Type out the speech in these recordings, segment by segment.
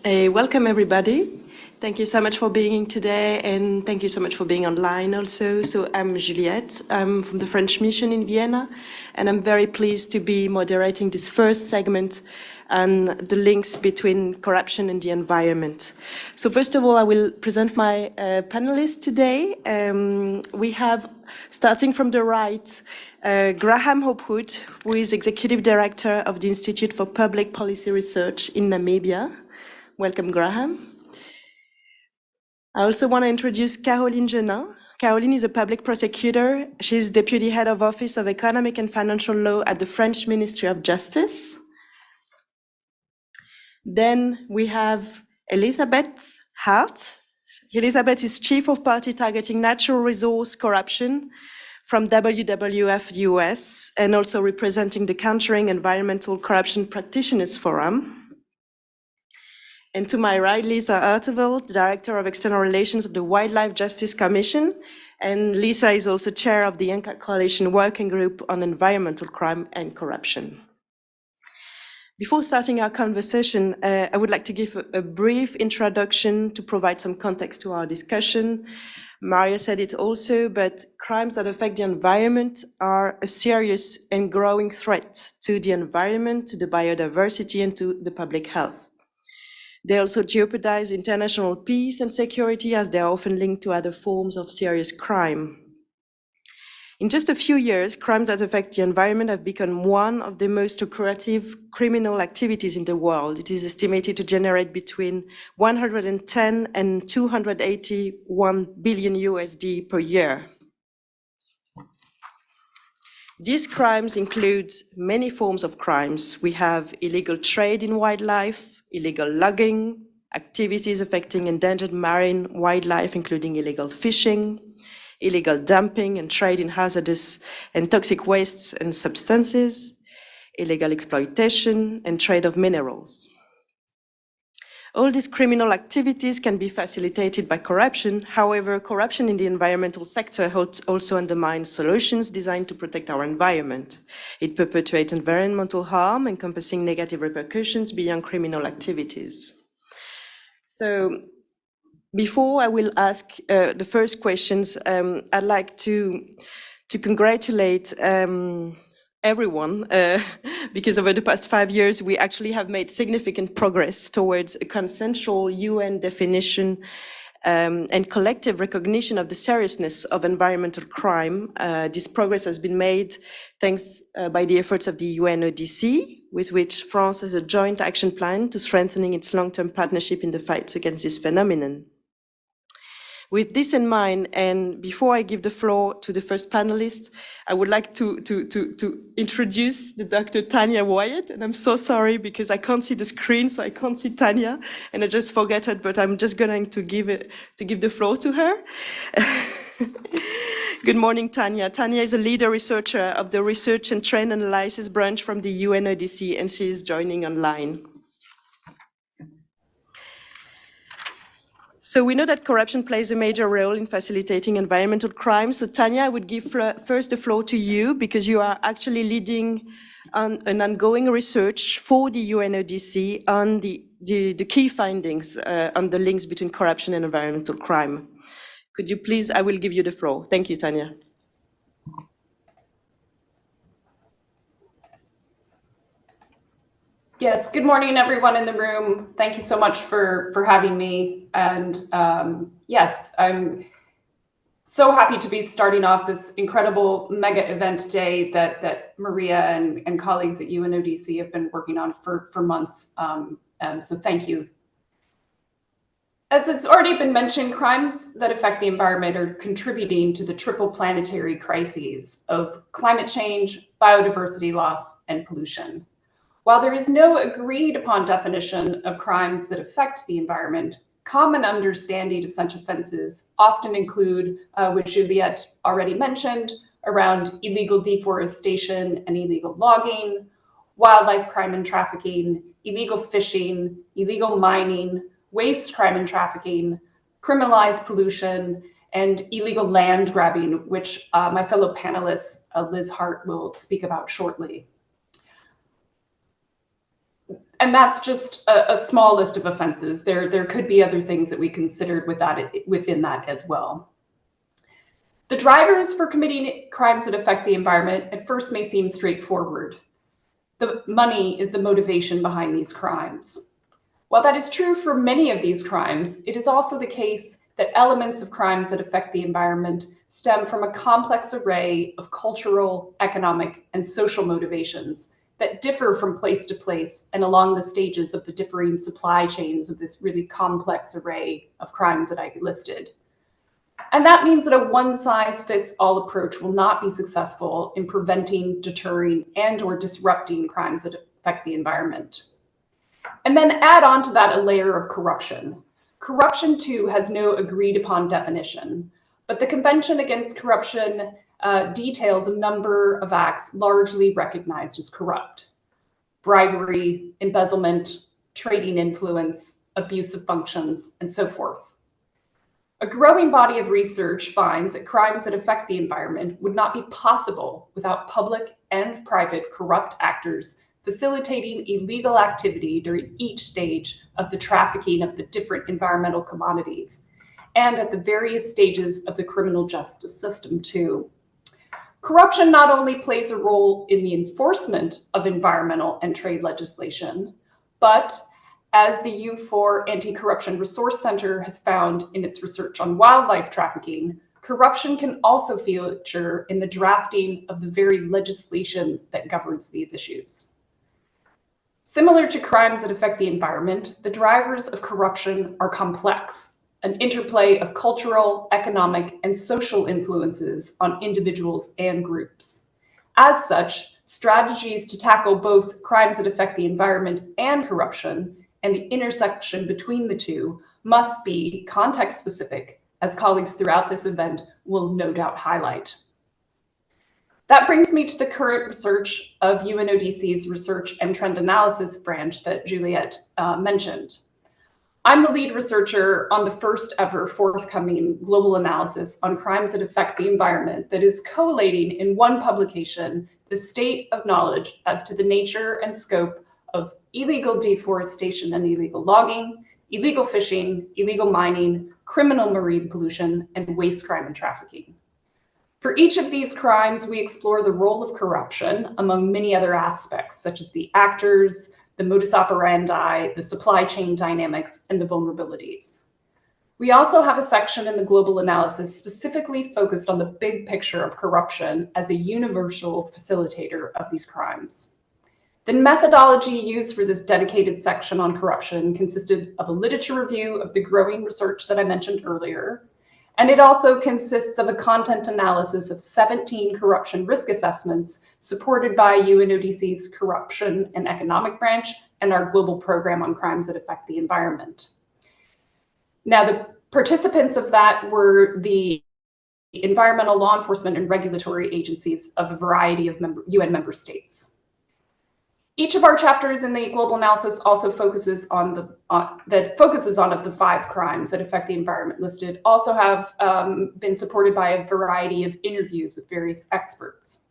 Welcome, everybody. Thank you so much for being today, and thank you so much for being online also. So I'm Juliette, I'm from the French mission in Vienna, and I'm very pleased to be moderating this first segment on the links between corruption and the environment. So first of all, I will present my panelists today. We have, starting from the right, Graham Hopwood, who is Executive Director of the Institute for Public Policy Research in Namibia. Welcome, Graham. I also want to introduce Caroline Genin. Caroline is a public prosecutor. She's Deputy Head of Office of Economic and Financial Law at the French Ministry of Justice. Then we have Elisabeth Hart. Elisabeth is Chief of Party Targeting Natural Resource Corruption from WWF-US and also representing the Countering Environmental Corruption Practitioners Forum. And to my right, Lisa Hartevelt, Director of External Relations of the Wildlife Justice Commission. And Lisa is also Chair of the UNCAC Coalition Working Group on Environmental Crime and Corruption. Before starting our conversation, I would like to give a brief introduction to provide some context to our discussion. Mario said it also, but crimes that affect the environment are a serious and growing threat to the environment, to the biodiversity, and to the public health. They also jeopardize international peace and security as they are often linked to other forms of serious crime. In just a few years, crimes that affect the environment have become one of the most lucrative criminal activities in the world. It is estimated to generate between 110 and 281 billion USD per year. These crimes include many forms of crimes. We have illegal trade in wildlife, illegal logging, activities affecting endangered marine wildlife, including illegal fishing, illegal dumping and trade in hazardous and toxic wastes and substances, illegal exploitation and trade of minerals. All these criminal activities can be facilitated by corruption. However, corruption in the environmental sector also undermines solutions designed to protect our environment. It perpetuates environmental harm, encompassing negative repercussions beyond criminal activities. So, before I will ask the first questions, I'd like to congratulate everyone, because over the past 5 years, we actually have made significant progress towards a consensual UN definition and collective recognition of the seriousness of environmental crime. This progress has been made thanks by the efforts of the UNODC, with which France has a joint action plan to strengthening its long-term partnership in the fight against this phenomenon. With this in mind, and before I give the floor to the first panelist, I would like to introduce the Dr. Tanya Wyatt, and I'm so sorry because I can't see the screen, so I can't see Tanya, and I just forget it, but I'm just going to give the floor to her. Good morning, Tanya. Tanya is a leader researcher of the Research and Trend Analysis branch from the UNODC, and she is joining online. So we know that corruption plays a major role in facilitating environmental crime. So Tanya, I would give first the floor to you because you are actually leading on an ongoing research for the UNODC on the key findings on the links between corruption and environmental crime. Could you please, I will give you the floor. Thank you, Tanya. Yes, good morning, everyone in the room. Thank you so much for having me. And yes, I'm so happy to be starting off this incredible mega event day that Maria and colleagues at UNODC have been working on for months. So thank you. As it's already been mentioned, crimes that affect the environment are contributing to the triple planetary crises of climate change, biodiversity loss, and pollution. While there is no agreed upon definition of crimes that affect the environment, common understanding of such offenses often include, which Juliette already mentioned, around illegal deforestation and illegal logging, wildlife crime and trafficking, illegal fishing, illegal mining, waste crime and trafficking, criminalized pollution, and illegal land grabbing, which my fellow panelist, Liz Hart, will speak about shortly. And that's just a small list of offenses. There could be other things that we considered within that as well. The drivers for committing crimes that affect the environment at first may seem straightforward. The money is the motivation behind these crimes. While that is true for many of these crimes, it is also the case that elements of crimes that affect the environment stem from a complex array of cultural, economic, and social motivations that differ from place to place and along the stages of the differing supply chains of this really complex array of crimes that I listed. And that means that a one-size-fits-all approach will not be successful in preventing, deterring, and/or disrupting crimes that affect the environment. And then add on to that a layer of corruption. Corruption, too, has no agreed-upon definition, but the Convention Against Corruption details a number of acts largely recognized as corrupt: bribery, embezzlement, trading influence, abuse of functions, and so forth. A growing body of research finds that crimes that affect the environment would not be possible without public and private corrupt actors facilitating illegal activity during each stage of the trafficking of the different environmental commodities, and at the various stages of the criminal justice system, too. Corruption not only plays a role in the enforcement of environmental and trade legislation, but as the U4 Anti-Corruption Resource Center has found in its research on wildlife trafficking, corruption can also feature in the drafting of the very legislation that governs these issues. Similar to crimes that affect the environment, the drivers of corruption are complex, an interplay of cultural, economic, and social influences on individuals and groups. As such, strategies to tackle both crimes that affect the environment and corruption, and the intersection between the two, must be context-specific, as colleagues throughout this event will no doubt highlight. That brings me to the current research of UNODC's Research and Trend Analysis branch that Juliette mentioned. I'm the lead researcher on the first ever forthcoming global analysis on crimes that affect the environment that is collating in one publication the state of knowledge as to the nature and scope of illegal deforestation and illegal logging, illegal fishing, illegal mining, criminal marine pollution, and waste crime and trafficking. For each of these crimes, we explore the role of corruption among many other aspects, such as the actors, the modus operandi, the supply chain dynamics, and the vulnerabilities. We also have a section in the global analysis specifically focused on the big picture of corruption as a universal facilitator of these crimes. The methodology used for this dedicated section on corruption consisted of a literature review of the growing research that I mentioned earlier, and it also consists of a content analysis of 17 corruption risk assessments supported by UNODC's Corruption and Economic Branch and our global program on crimes that affect the environment. Now, the participants of that were the environmental law enforcement and regulatory agencies of a variety of UN member states. Each of our chapters in the global analysis also focuses on the 5 crimes that affect the environment listed, also have been supported by a variety of interviews with various experts.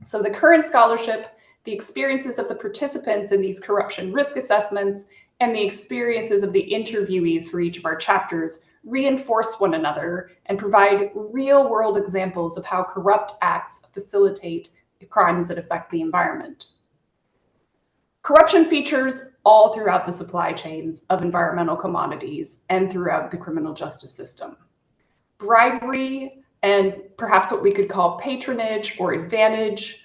So the current scholarship, the experiences of the participants in these corruption risk assessments, and the experiences of the interviewees for each of our chapters reinforce one another and provide real-world examples of how corrupt acts facilitate crimes that affect the environment. Corruption features all throughout the supply chains of environmental commodities and throughout the criminal justice system. Bribery and perhaps what we could call patronage or advantage,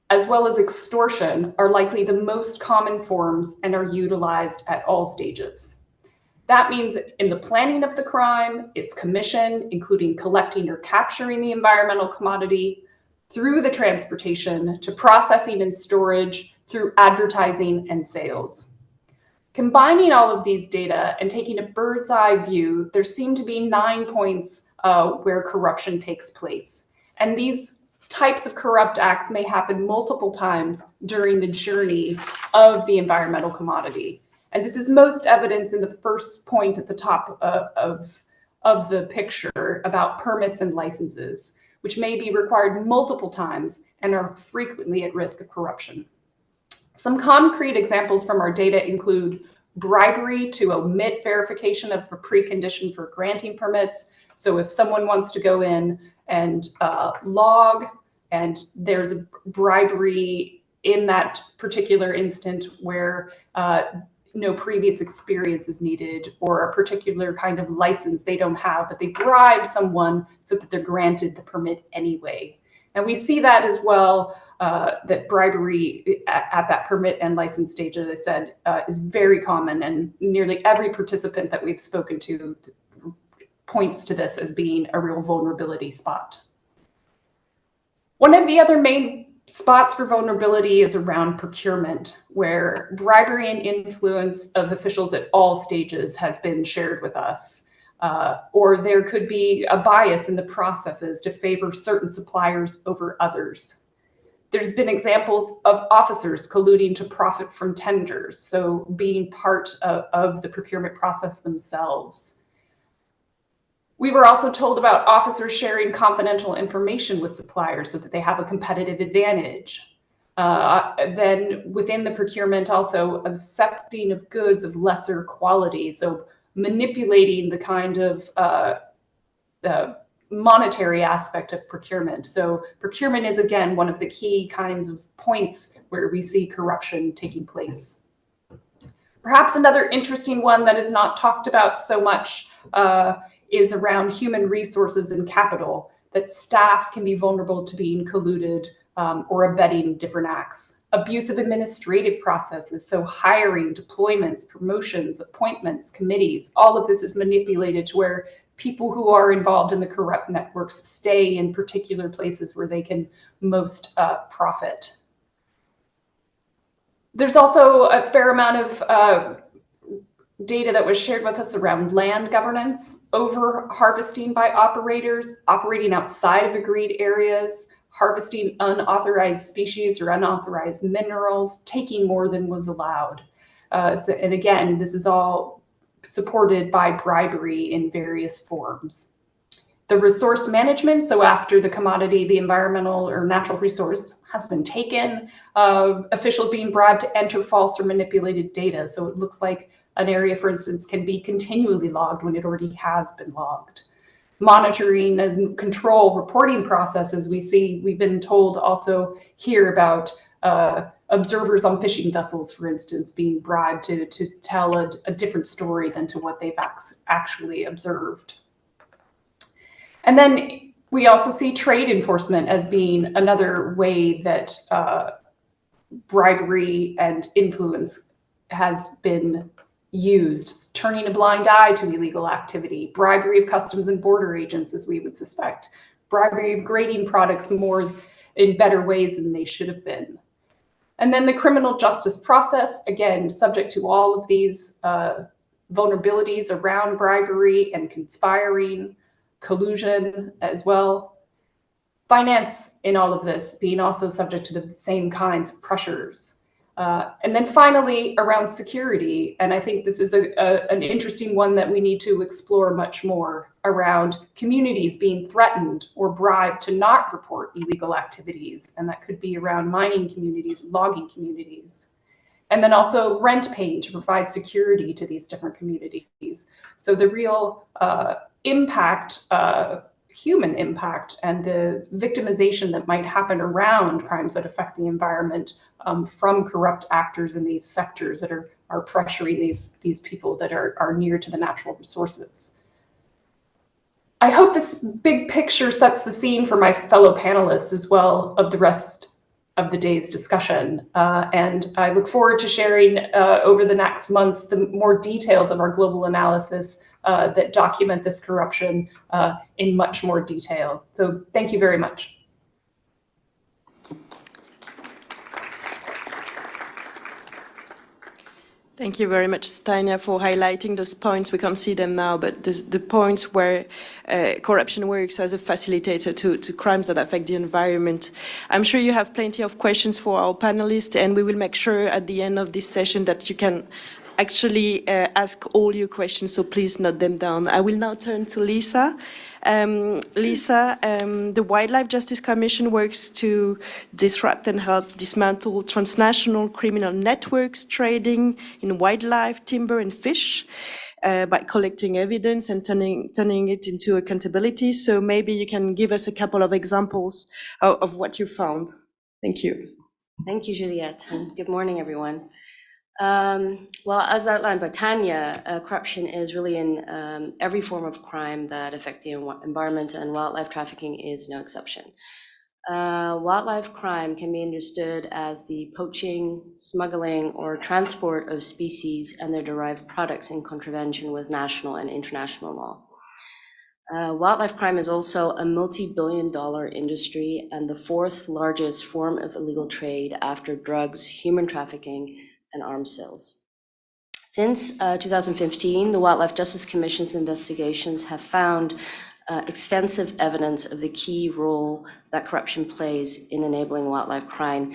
as well as extortion, are likely the most common forms and are utilized at all stages. That means in the planning of the crime, its commission, including collecting or capturing the environmental commodity, through the transportation to processing and storage, through advertising and sales. Combining all of these data and taking a bird's eye view, there seem to be 9 points where corruption takes place. And these types of corrupt acts may happen multiple times during the journey of the environmental commodity. And this is most evident in the first point at the top of the picture about permits and licenses, which may be required multiple times and are frequently at risk of corruption. Some concrete examples from our data include bribery to omit verification of a precondition for granting permits. So if someone wants to go in and log, and there's a bribery in that particular instant where no previous experience is needed, or a particular kind of license they don't have, but they bribe someone so that they're granted the permit anyway. And we see that as well, that bribery at that permit and license stage, as I said, is very common, and nearly every participant that we've spoken to points to this as being a real vulnerability spot. One of the other main spots for vulnerability is around procurement, where bribery and influence of officials at all stages has been shared with us. Or there could be a bias in the processes to favor certain suppliers over others. There's been examples of officers colluding to profit from tenders, so being part of the procurement process themselves. We were also told about officers sharing confidential information with suppliers so that they have a competitive advantage. Then within the procurement also, accepting of goods of lesser quality, so manipulating the kind of the monetary aspect of procurement. So procurement is, again, one of the key kinds of points where we see corruption taking place. Perhaps another interesting one that is not talked about so much is around human resources and capital, that staff can be vulnerable to being colluded or abetting different acts. Abusive administrative processes, so hiring, deployments, promotions, appointments, committees, all of this is manipulated to where people who are involved in the corrupt networks stay in particular places where they can most profit. There's also a fair amount of data that was shared with us around land governance, over harvesting by operators, operating outside of agreed areas, harvesting unauthorized species or unauthorized minerals, taking more than was allowed. And again, this is all supported by bribery in various forms. The resource management, so after the commodity, the environmental or natural resource has been taken, officials being bribed to enter false or manipulated data. So it looks like an area, for instance, can be continually logged when it already has been logged. Monitoring and control reporting processes, we've been told also here about observers on fishing vessels, for instance, being bribed to tell a different story than to what they've actually observed. And then we also see trade enforcement as being another way that bribery and influence has been used, turning a blind eye to illegal activity, bribery of customs and border agents, as we would suspect, bribery of grading products more in better ways than they should have been. And then the criminal justice process, again, subject to all of these vulnerabilities around bribery and conspiring, collusion as well. Finance in all of this being also subject to the same kinds of pressures. And then finally, around security, and I think this is an interesting one that we need to explore much more, around communities being threatened or bribed to not report illegal activities, and that could be around mining communities, logging communities. And then also rent paying to provide security to these different communities. So the real impact, human impact, and the victimization that might happen around crimes that affect the environment from corrupt actors in these sectors that are pressuring these people that are near to the natural resources. I hope this big picture sets the scene for my fellow panelists as well of the rest of the day's discussion. And I look forward to sharing over the next months the more details of our global analysis that document this corruption in much more detail. So thank you very much. Thank you very much, Tanya, for highlighting those points. We can't see them now, but the points where corruption works as a facilitator to crimes that affect the environment. I'm sure you have plenty of questions for our panelists, and we will make sure at the end of this session that you can actually ask all your questions, so please note them down. I will now turn to Lisa. Lisa, the Wildlife Justice Commission works to disrupt and help dismantle transnational criminal networks trading in wildlife, timber, and fish by collecting evidence and turning it into accountability. So maybe you can give us a couple of examples of what you found. Thank you. Thank you, Juliette, and good morning, everyone. Well, as outlined by Tanya, corruption is really in every form of crime that affects the environment, and wildlife trafficking is no exception. Wildlife crime can be understood as the poaching, smuggling, or transport of species and their derived products in contravention with national and international law. Wildlife crime is also a multi-billion-dollar industry and the fourth largest form of illegal trade after drugs, human trafficking, and arms sales. Since 2015, the Wildlife Justice Commission's investigations have found extensive evidence of the key role that corruption plays in enabling wildlife crime,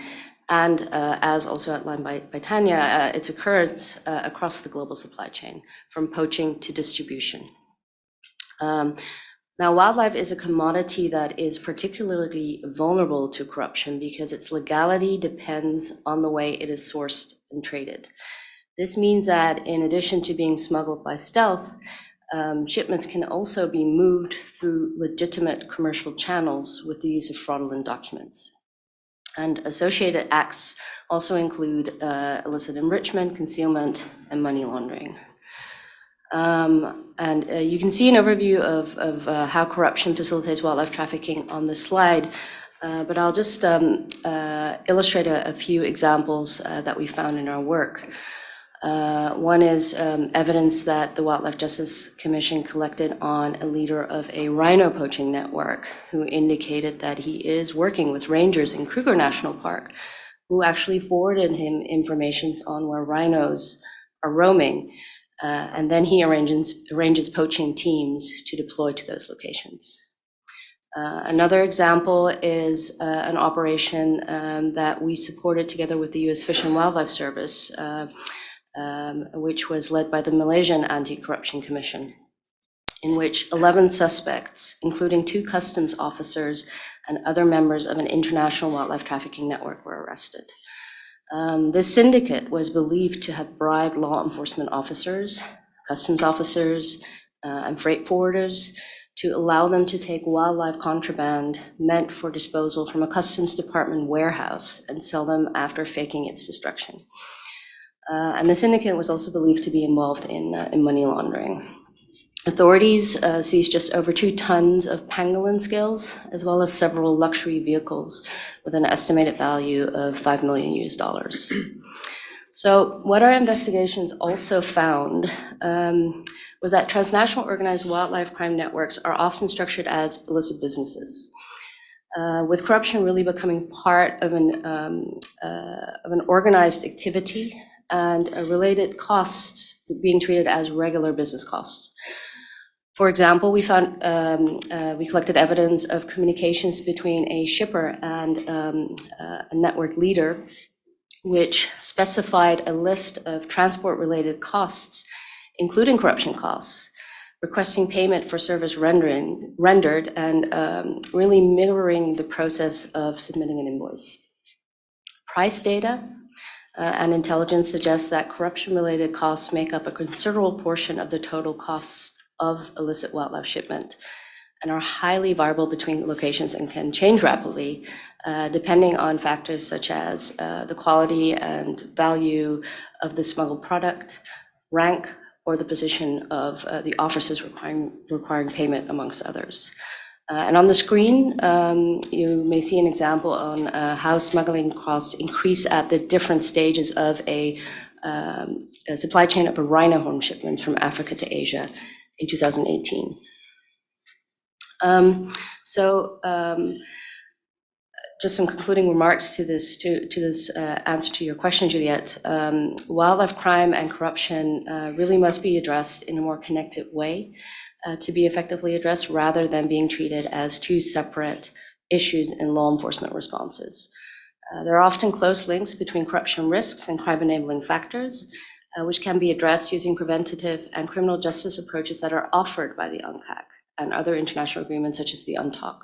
and as also outlined by Tanya, its occurrence across the global supply chain, from poaching to distribution. Now, wildlife is a commodity that is particularly vulnerable to corruption because its legality depends on the way it is sourced and traded. This means that in addition to being smuggled by stealth, shipments can also be moved through legitimate commercial channels with the use of fraudulent documents. And associated acts also include illicit enrichment, concealment, and money laundering. You can see an overview of how corruption facilitates wildlife trafficking on this slide, but I'll just illustrate a few examples that we found in our work. One is evidence that the Wildlife Justice Commission collected on a leader of a rhino poaching network who indicated that he is working with rangers in Kruger National Park, who actually forwarded him information on where rhinos are roaming. And then he arranges poaching teams to deploy to those locations. Another example is an operation that we supported together with the U.S. Fish and Wildlife Service, which was led by the Malaysian Anti-Corruption Commission, in which 11 suspects, including 2 customs officers and other members of an international wildlife trafficking network, were arrested. This syndicate was believed to have bribed law enforcement officers, customs officers, and freight forwarders to allow them to take wildlife contraband meant for disposal from a customs department warehouse and sell them after faking its destruction. And the syndicate was also believed to be involved in money laundering. Authorities seized just over 2 tons of pangolin scales, as well as several luxury vehicles with an estimated value of $5 million. So what our investigations also found was that transnational organized wildlife crime networks are often structured as illicit businesses, with corruption really becoming part of an organized activity and related costs being treated as regular business costs. For example, we collected evidence of communications between a shipper and a network leader, which specified a list of transport-related costs, including corruption costs, requesting payment for service rendered, and really mirroring the process of submitting an invoice. Price data and intelligence suggests that corruption-related costs make up a considerable portion of the total costs of illicit wildlife shipment and are highly variable between locations and can change rapidly depending on factors such as the quality and value of the smuggled product, rank, or the position of the officers requiring payment, amongst others. And on the screen, you may see an example on how smuggling costs increase at the different stages of a supply chain of a rhino horn shipment from Africa to Asia in 2018. Just some concluding remarks to this answer to your question, Juliette. Wildlife crime and corruption really must be addressed in a more connected way to be effectively addressed, rather than being treated as 2 separate issues in law enforcement responses. There are often close links between corruption risks and crime-enabling factors, which can be addressed using preventative and criminal justice approaches that are offered by the UNCAC and other international agreements such as the UNTAC.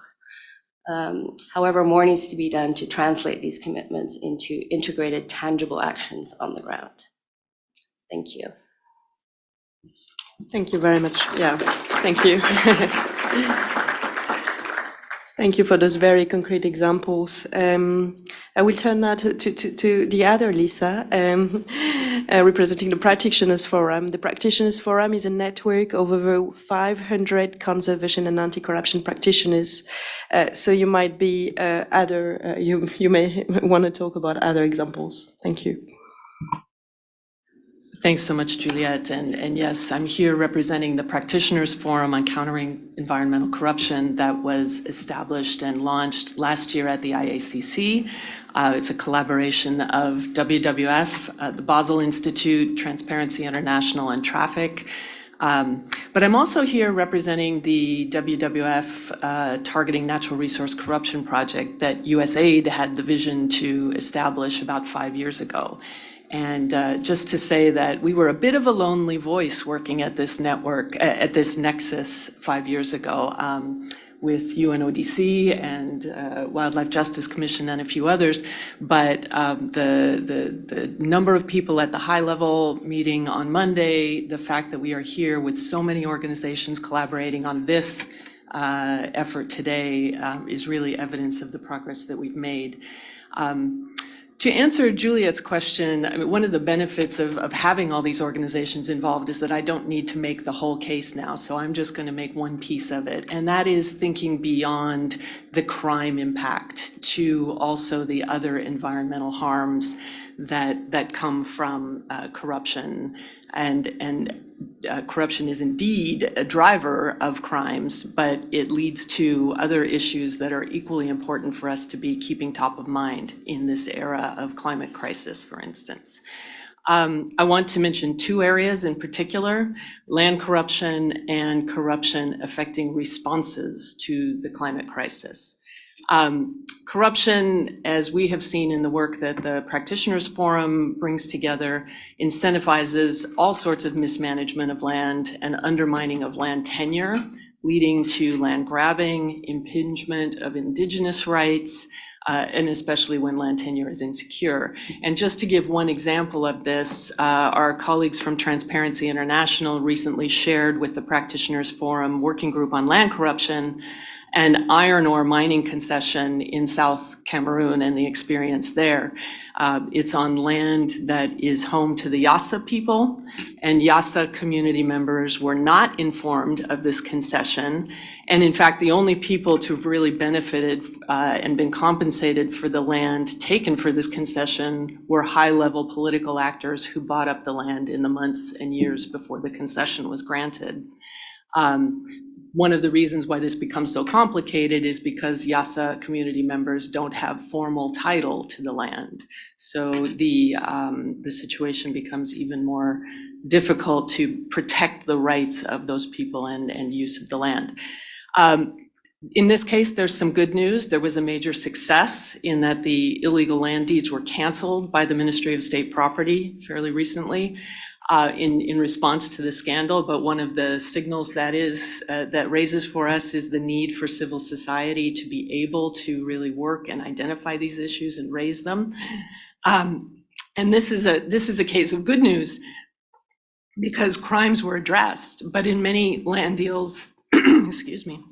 However, more needs to be done to translate these commitments into integrated, tangible actions on the ground. Thank you. Thank you very much. Yeah, thank you. Thank you for those very concrete examples. I will turn now to the other Lisa, representing the Practitioners Forum. The Practitioners Forum is a network of over 500 conservation and anti-corruption practitioners. So you might be you may want to talk about other examples. Thank you. Thanks so much, Juliette. And yes, I'm here representing the Practitioners Forum on Countering Environmental Corruption that was established and launched last year at the IACC. It's a collaboration of WWF, the Basel Institute, Transparency International, and Traffic. But I'm also here representing the WWF Targeting Natural Resource Corruption project that USAID had the vision to establish about 5 years ago. And just to say that we were a bit of a lonely voice working at this network, at this nexus 5 years ago with UNODC and Wildlife Justice Commission and a few others. But the number of people at the high-level meeting on Monday, the fact that we are here with so many organizations collaborating on this effort today is really evidence of the progress that we've made. To answer Juliette's question, I mean, one of the benefits of having all these organizations involved is that I don't need to make the whole case now, so I'm just going to make one piece of it, and that is thinking beyond the crime impact to also the other environmental harms that come from corruption. And corruption is indeed a driver of crimes, but it leads to other issues that are equally important for us to be keeping top of mind in this era of climate crisis, for instance. I want to mention two areas in particular: land corruption and corruption affecting responses to the climate crisis. Corruption, as we have seen in the work that the Practitioners Forum brings together, incentivizes all sorts of mismanagement of land and undermining of land tenure, leading to land grabbing, impingement of indigenous rights, and especially when land tenure is insecure. And just to give one example of this, our colleagues from Transparency International recently shared with the Practitioners Forum Working Group on Land Corruption an iron ore mining concession in South Cameroon and the experience there. It's on land that is home to the Yassa people, and Yassa community members were not informed of this concession. And in fact, the only people to have really benefited and been compensated for the land taken for this concession were high-level political actors who bought up the land in the months and years before the concession was granted. One of the reasons why this becomes so complicated is because Yassa community members don't have formal title to the land. So the situation becomes even more difficult to protect the rights of those people and use of the land. In this case, there's some good news. There was a major success in that the illegal land deeds were canceled by the Ministry of State Property fairly recently. In response to the scandal, but one of the signals that raises for us is the need for civil society to be able to really work and identify these issues and raise them. And this is a case of good news because crimes were addressed, but in many land deals, excuse me,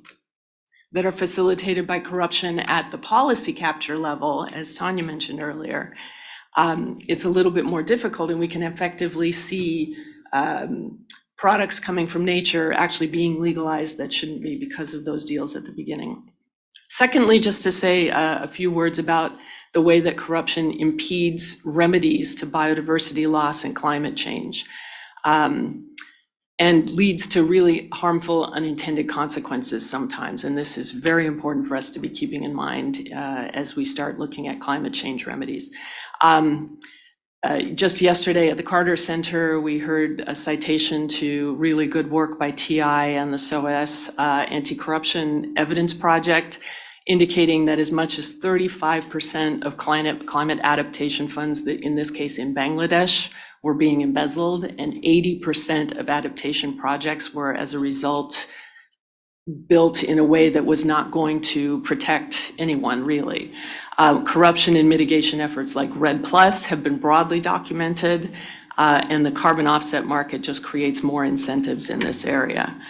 that are facilitated by corruption at the policy capture level, as Tanya mentioned earlier, it's a little bit more difficult, and we can effectively see products coming from nature actually being legalized that shouldn't be because of those deals at the beginning. Secondly, just to say a few words about the way that corruption impedes remedies to biodiversity loss and climate change, and leads to really harmful unintended consequences sometimes. And this is very important for us to be keeping in mind as we start looking at climate change remedies. Just yesterday at the Carter Center, we heard a citation to really good work by TI and the SOAS Anti-Corruption Evidence Project. indicating that as much as 35% of climate adaptation funds, that in this case in Bangladesh, were being embezzled, and 80% of adaptation projects were, as a result, built in a way that was not going to protect anyone, really. Corruption and mitigation efforts like REDD+ have been broadly documented, and the carbon offset market just creates more incentives in this area.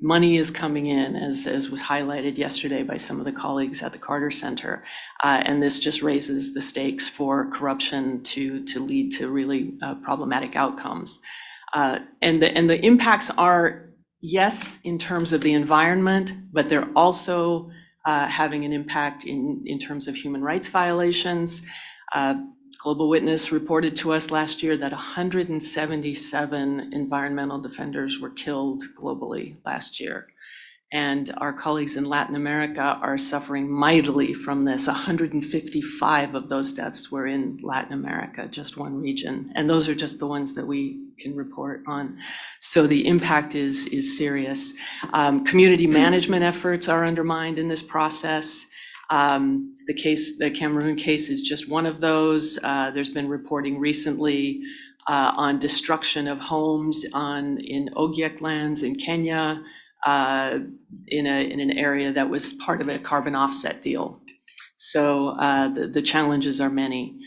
Money is coming in, as was highlighted yesterday by some of the colleagues at the Carter Center, and this just raises the stakes for corruption to lead to really problematic outcomes. And the impacts are, yes, in terms of the environment, but they're also having an impact in terms of human rights violations. Global Witness reported to us last year that 177 environmental defenders were killed globally last year. And our colleagues in Latin America are suffering mightily from this. 155 of those deaths were in Latin America, just one region. And those are just the ones that we can report on. So the impact is serious. Community management efforts are undermined in this process. The Cameroon case is just one of those. There's been reporting recently on destruction of homes in Ogiek lands in Kenya, in an area that was part of a carbon offset deal. So the challenges are many.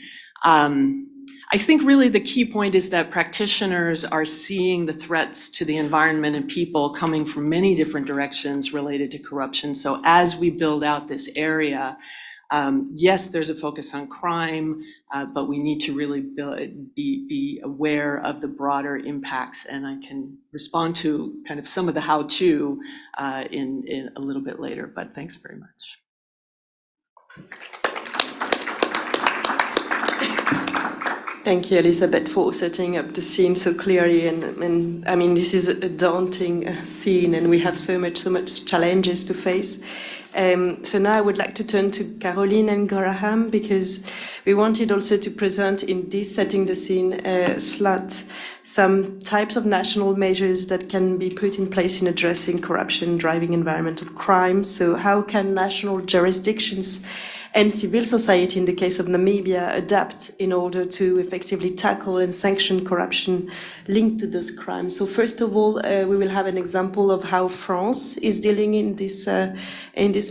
I think really the key point is that practitioners are seeing the threats to the environment and people coming from many different directions related to corruption. So as we build out this area, yes, there's a focus on crime, but we need to really be aware of the broader impacts. And I can respond to kind of some of the how-to in a little bit later, but thanks very much. Thank you, Elizabeth, for setting up the scene so clearly. And I mean, this is a daunting scene, and we have so much challenges to face. So now I would like to turn to Caroline and Graham, because we wanted also to present in this setting the scene slot some types of national measures that can be put in place in addressing corruption, driving environmental crime. So how can national jurisdictions and civil society, in the case of Namibia, adapt in order to effectively tackle and sanction corruption linked to those crimes? So first of all, we will have an example of how France is dealing in this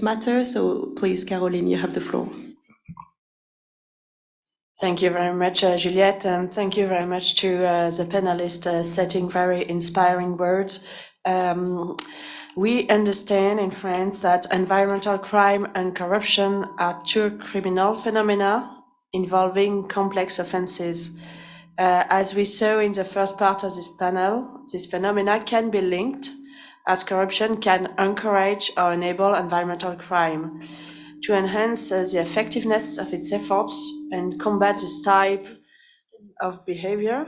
matter. So please, Caroline, you have the floor. Thank you very much, Juliette, and thank you very much to the panelists setting very inspiring words. We understand in France that environmental crime and corruption are two criminal phenomena involving complex offenses. As we saw in the first part of this panel, this phenomena can be linked, as corruption can encourage or enable environmental crime. To enhance the effectiveness of its efforts and combat this type of behavior,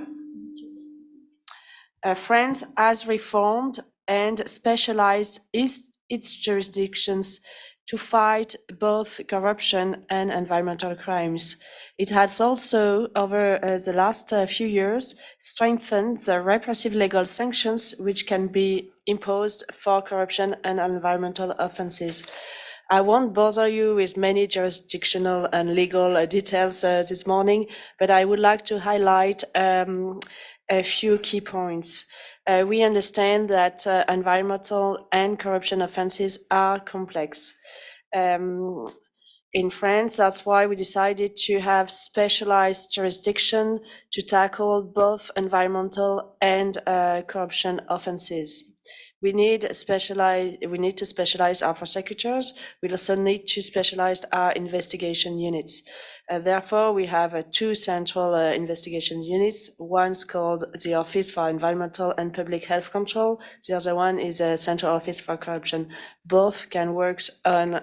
France has reformed and specialized its jurisdictions to fight both corruption and environmental crimes. It has also, over the last few years, strengthened the repressive legal sanctions which can be imposed for corruption and environmental offenses. I won't bother you with many jurisdictional and legal details this morning, but I would like to highlight a few key points. We understand that environmental and corruption offenses are complex. In France, that's why we decided to have specialized jurisdiction to tackle both environmental and corruption offenses. We need to specialize our prosecutors. We also need to specialize our investigation units. Therefore, we have two central investigation units. One's called the Office for Environmental and Public Health Control. The other one is a Central Office for Corruption. Both can work on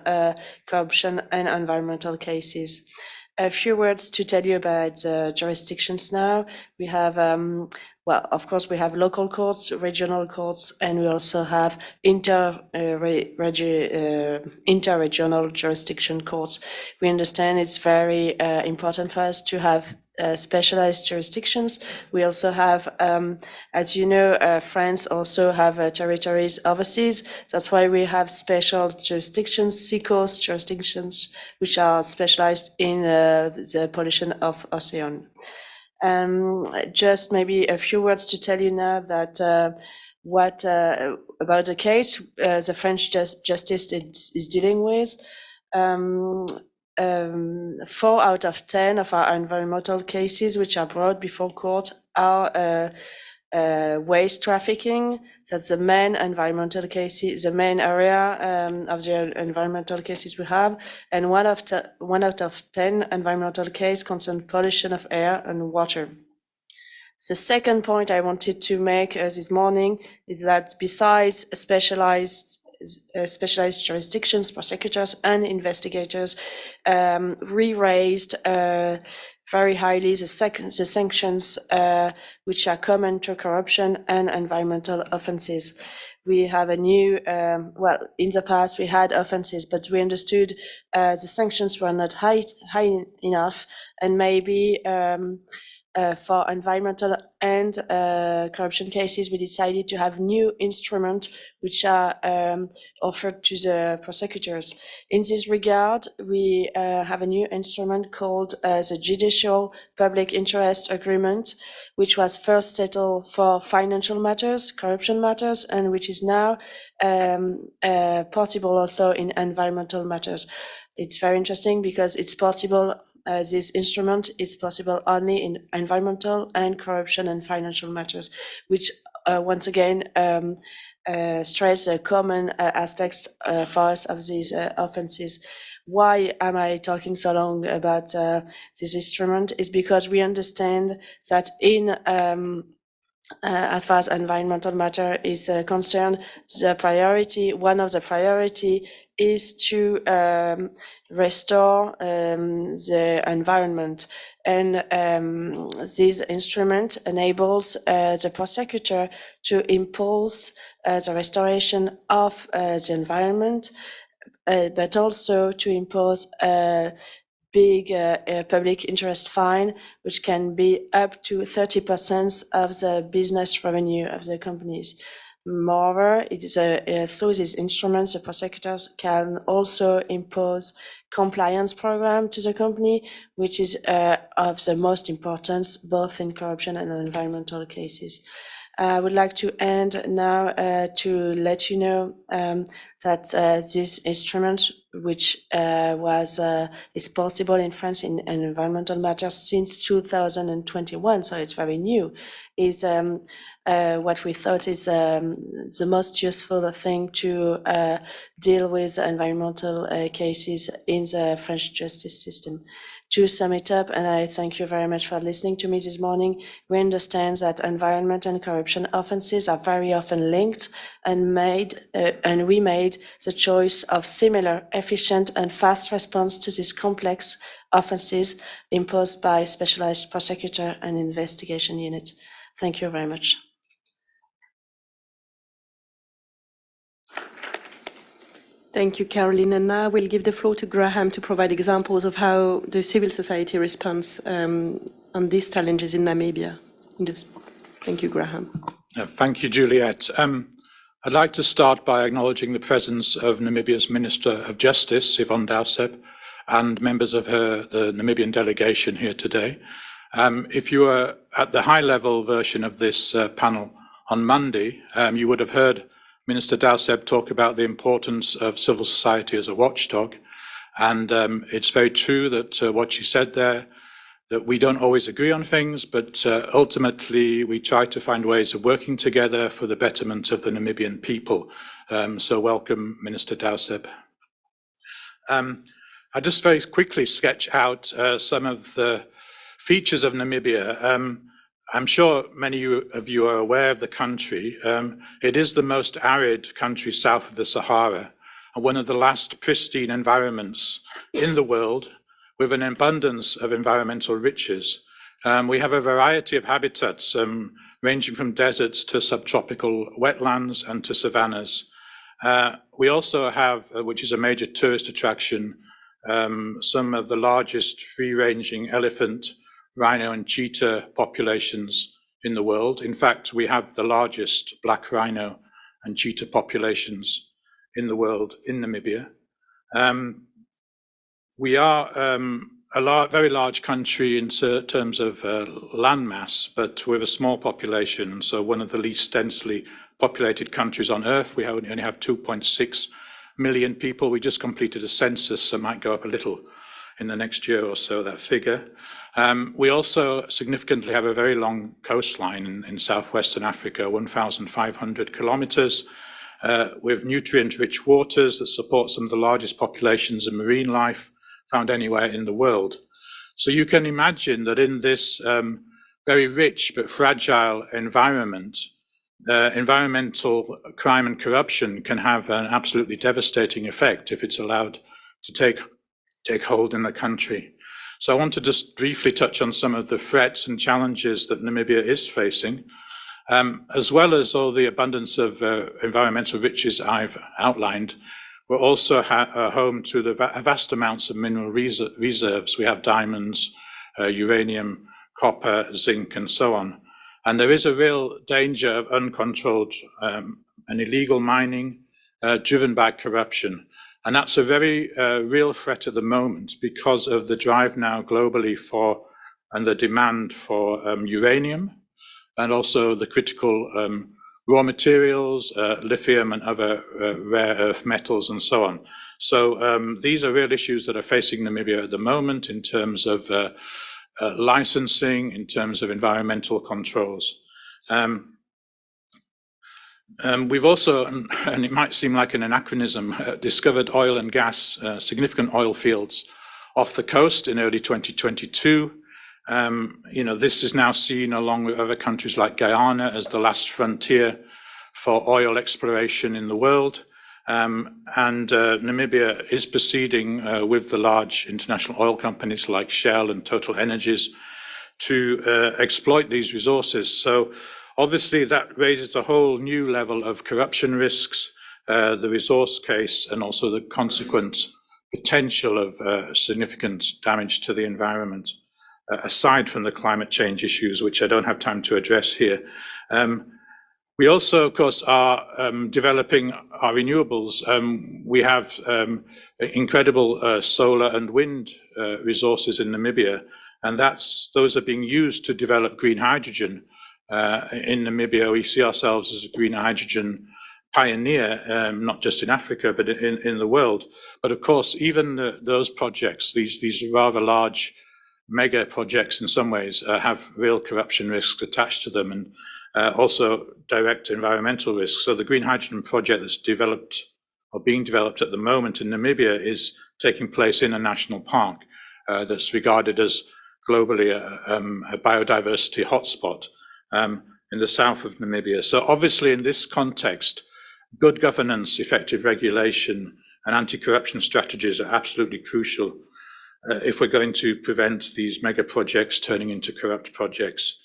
corruption and environmental cases. A few words to tell you about jurisdictions now. We have well, of course, we have local courts, regional courts, and we also have interregional jurisdiction courts. We understand it's very important for us to have specialized jurisdictions. We also have, as you know, France also have territories overseas. That's why we have special jurisdictions, CoSP jurisdictions, which are specialized in the pollution of ocean. Just maybe a few words to tell you now that what about the case the French justice is dealing with. 4 out of 10 of our environmental cases which are brought before court are waste trafficking. That's the main environmental cases, the main area of the environmental cases we have. And 1 out of 10 environmental cases concern pollution of air and water. The second point I wanted to make this morning is that besides specialized jurisdictions, prosecutors and investigators re-raised very highly the sanctions which are common to corruption and environmental offenses. We have a new, well, in the past we had offenses, but we understood the sanctions were not high enough, and maybe for environmental and corruption cases, we decided to have new instruments which are offered to the prosecutors. In this regard, we have a new instrument called the Judicial Public Interest Agreement, which was first settled for financial matters, corruption matters, and which is now possible also in environmental matters. It's very interesting because it's possible. This instrument is possible only in environmental and corruption and financial matters, which once again stress the common aspects for us of these offenses. Why am I talking so long about this instrument? Is because we understand that in as far as environmental matter is concerned, the priority, one of the priority is to restore the environment. And this instrument enables the prosecutor to impose the restoration of the environment, but also to impose a big public interest fine, which can be up to 30% of the business revenue of the companies. Moreover, it is through these instruments, the prosecutors can also impose compliance program to the company, which is of the most importance, both in corruption and environmental cases. I would like to end now to let you know that this instrument, which is possible in France in environmental matters since 2021, so it's very new, is what we thought is the most useful thing to deal with environmental cases in the French justice system. To sum it up, and I thank you very much for listening to me this morning, we understand that environment and corruption offenses are very often linked, and we made the choice of similar, efficient and fast response to these complex offenses imposed by specialized prosecutor and investigation units. Thank you very much. Thank you, Caroline. And now we'll give the floor to Graham to provide examples of how the civil society responds on these challenges in Namibia. Thank you, Graham. Thank you, Juliette. I'd like to start by acknowledging the presence of Namibia's Minister of Justice, Yvonne Dowsep, and members of the Namibian delegation here today. If you were at the high-level version of this panel on Monday, you would have heard Minister Dowsep talk about the importance of civil society as a watchdog. And it's very true that what she said there, that we don't always agree on things, but ultimately we try to find ways of working together for the betterment of the Namibian people. So welcome, Minister Dowsep. I'll just very quickly sketch out some of the features of Namibia. I'm sure many of you are aware of the country. It is the most arid country south of the Sahara, and one of the last pristine environments in the world, with an abundance of environmental riches. We have a variety of habitats, ranging from deserts to subtropical wetlands and to savannas. We also have, which is a major tourist attraction, some of the largest free-ranging elephant rhino and cheetah populations in the world. In fact, we have the largest black rhino and cheetah populations in the world in Namibia. We are a very large country in terms of land mass, but with a small population. So one of the least densely populated countries on Earth. We only have 2.6 million people. We just completed a census, so it might go up a little in the next year or so, that figure. We also significantly have a very long coastline in southwestern Africa, 1,500 kilometers, with nutrient-rich waters that support some of the largest populations of marine life found anywhere in the world. So you can imagine that in this very rich but fragile environment, environmental crime and corruption can have an absolutely devastating effect if it's allowed to take hold in the country. So I want to just briefly touch on some of the threats and challenges that Namibia is facing, as well as all the abundance of environmental riches I've outlined. We're also home to the vast amounts of mineral reserves. We have diamonds, uranium, copper, zinc, and so on. And there is a real danger of uncontrolled and illegal mining driven by corruption. And that's a very real threat at the moment because of the drive now globally for and the demand for uranium and also the critical raw materials, lithium and other rare earth metals and so on. So these are real issues that are facing Namibia at the moment in terms of licensing, in terms of environmental controls. We've also, and it might seem like an anachronism, discovered oil and gas, significant oil fields off the coast in early 2022. This is now seen along with other countries like Guyana as the last frontier for oil exploration in the world. And Namibia is proceeding with the large international oil companies like Shell and Total Energies to exploit these resources. So obviously that raises a whole new level of corruption risks, the resource case, and also the consequent potential of significant damage to the environment, aside from the climate change issues, which I don't have time to address here. We also, of course, are developing our renewables. We have incredible solar and wind resources in Namibia, and those are being used to develop green hydrogen. In Namibia, we see ourselves as a green hydrogen pioneer, not just in Africa, but in the world. But of course, even those projects, these rather large mega projects in some ways, have real corruption risks attached to them and also direct environmental risks. So the green hydrogen project that's developed or being developed at the moment in Namibia is taking place in a national park that's regarded as globally a biodiversity hotspot in the south of Namibia. So obviously in this context, good governance, effective regulation, and anti-corruption strategies are absolutely crucial if we're going to prevent these mega projects turning into corrupt projects.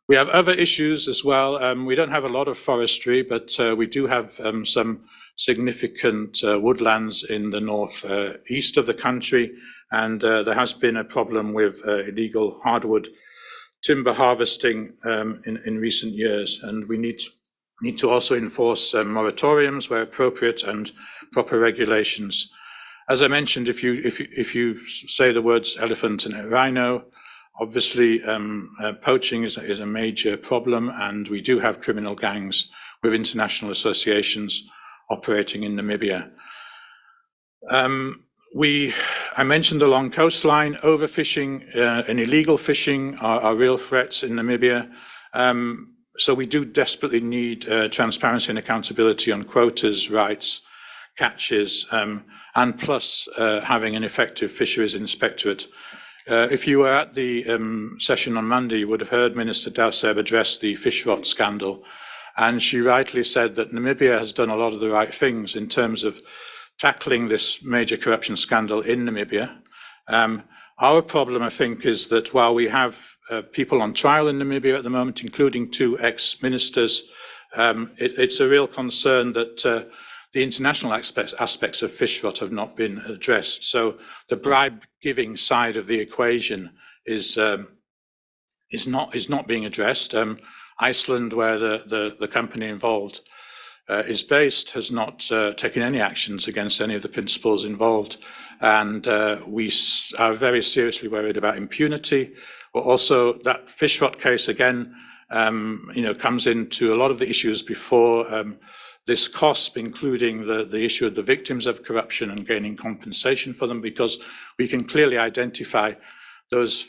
We have other issues as well. We don't have a lot of forestry, but we do have some significant woodlands in the northeast of the country, and there has been a problem with illegal hardwood timber harvesting in recent years, and we need to also enforce moratoriums where appropriate and proper regulations. As I mentioned, if you say the words elephant and rhino, obviously poaching is a major problem, and we do have criminal gangs with international associations operating in Namibia. I mentioned the long coastline. Overfishing and illegal fishing are real threats in Namibia. So we do desperately need transparency and accountability on quotas, rights, catches, and plus having an effective fisheries inspectorate. If you were at the session on Monday, you would have heard Minister Dowseb address the fish rot scandal. And she rightly said that Namibia has done a lot of the right things in terms of tackling this major corruption scandal in Namibia. Our problem, I think, is that while we have people on trial in Namibia at the moment, including 2 ex-ministers, it's a real concern that the international aspects of fish rot have not been addressed. So the bribe-giving side of the equation is not being addressed. Iceland, where the company involved is based, has not taken any actions against any of the principals involved, and we are very seriously worried about impunity. But also that fish rot case again, comes into a lot of the issues before this CoSP, including the issue of the victims of corruption and gaining compensation for them, because we can clearly identify those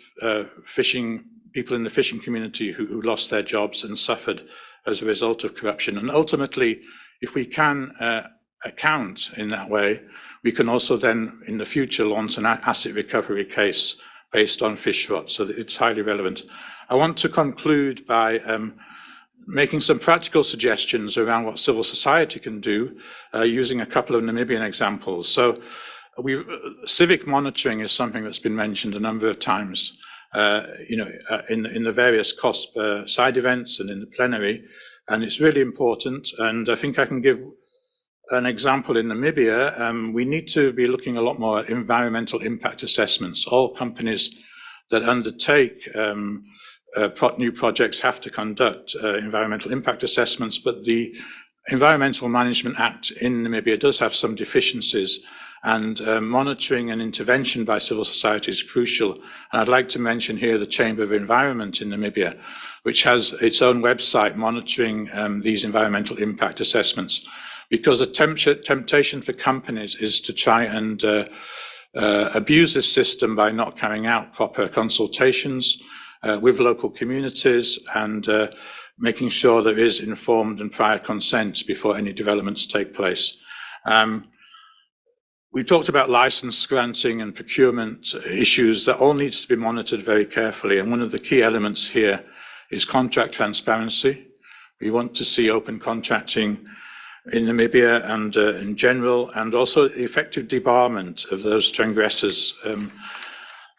people in the fishing community who lost their jobs and suffered as a result of corruption. And ultimately, if we can account in that way, we can also then in the future launch an asset recovery case based on fish rot, so that it's highly relevant. I want to conclude by making some practical suggestions around what civil society can do using a couple of Namibian examples. So civic monitoring is something that's been mentioned a number of times, in the various CoSP side events and in the plenary, and it's really important. And I think I can give an example in Namibia. We need to be looking a lot more at environmental impact assessments. All companies that undertake new projects have to conduct environmental impact assessments, but the Environmental Management Act in Namibia does have some deficiencies, and monitoring and intervention by civil society is crucial. And I'd like to mention here the Chamber of Environment in Namibia, which has its own website monitoring these environmental impact assessments, because a temptation for companies is to try and abuse this system by not carrying out proper consultations with local communities and making sure there is informed and prior consent before any developments take place. We talked about license granting and procurement issues. That all needs to be monitored very carefully, and one of the key elements here is contract transparency. We want to see open contracting in Namibia and in general, and also the effective debarment of those transgressors.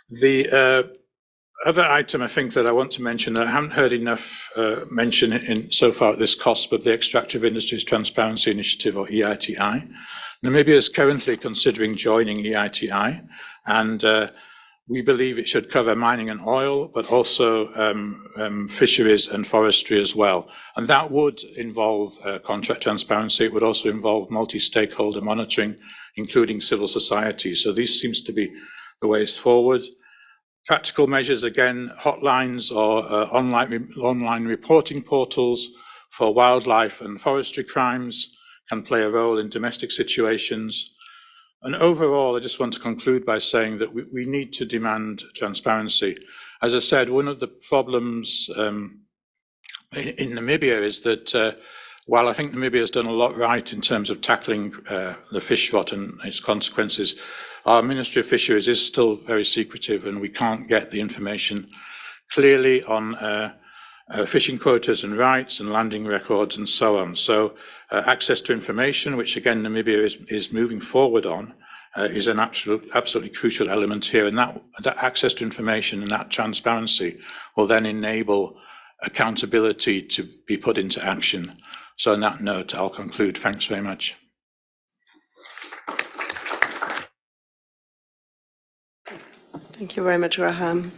The other item I think that I want to mention that I haven't heard enough mention in so far at this CoSP of the Extractive Industries Transparency Initiative, or EITI. Namibia is currently considering joining EITI, and we believe it should cover mining and oil, but also fisheries and forestry as well. And that would involve contract transparency. It would also involve multi-stakeholder monitoring, including civil society. So these seems to be the ways forward. Practical measures, again, hotlines or online reporting portals for wildlife and forestry crimes can play a role in domestic situations. And overall, I just want to conclude by saying that we need to demand transparency. As I said, one of the problems in Namibia is that while I think Namibia has done a lot right in terms of tackling the fish rot and its consequences, our Ministry of Fisheries is still very secretive, and we can't get the information clearly on fishing quotas and rights and landing records and so on. So access to information, which again Namibia is moving forward on, is an absolutely crucial element here. And that access to information and that transparency will then enable accountability to be put into action. So on that note, I'll conclude. Thanks very much. Thank you very much, Graham.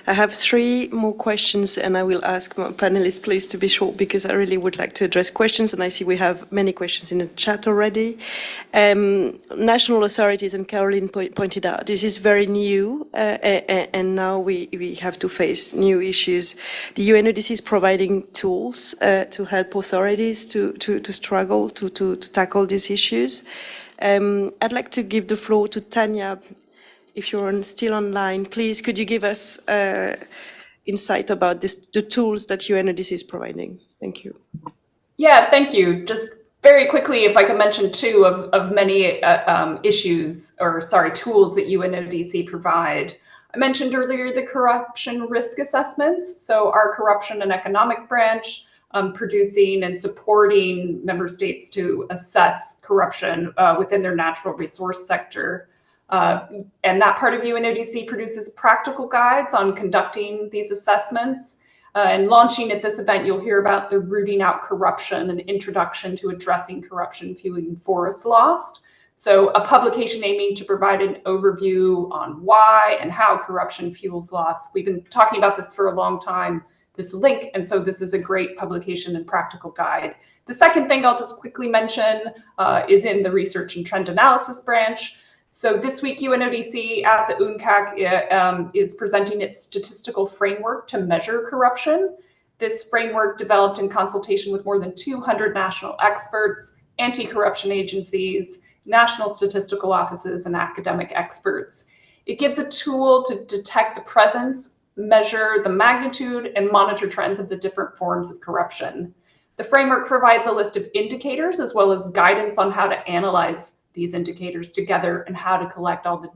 I have 3 more questions, and I will ask my panelists please to be short, because I really would like to address questions, and I see we have many questions in the chat already. National authorities, and Caroline pointed out, this is very new, and now we have to face new issues. The UNODC is providing tools to help authorities to struggle to tackle these issues. I'd like to give the floor to Tanya. If you're still online, please, could you give us insight about the tools that UNODC is providing? Thank you. Yeah, thank you. Just very quickly, if I could mention 2 of many tools that UNODC provide. I mentioned earlier the corruption risk assessments. So our corruption and economic branch producing and supporting member states to assess corruption within their natural resource sector. And that part of UNODC produces practical guides on conducting these assessments. And launching at this event, you'll hear about the Rooting Out Corruption, an introduction to addressing corruption fueling forest loss. So a publication aiming to provide an overview on why and how corruption fuels loss. We've been talking about this for a long time, this link, and so this is a great publication and practical guide. The second thing I'll just quickly mention is in the research and trend analysis branch. So this week, UNODC at the UNCAC is presenting its statistical framework to measure corruption. This framework developed in consultation with more than 200 national experts, anti-corruption agencies, national statistical offices, and academic experts. It gives a tool to detect the presence, measure the magnitude, and monitor trends of the different forms of corruption. The framework provides a list of indicators as well as guidance on how to analyze these indicators together and how to collect all the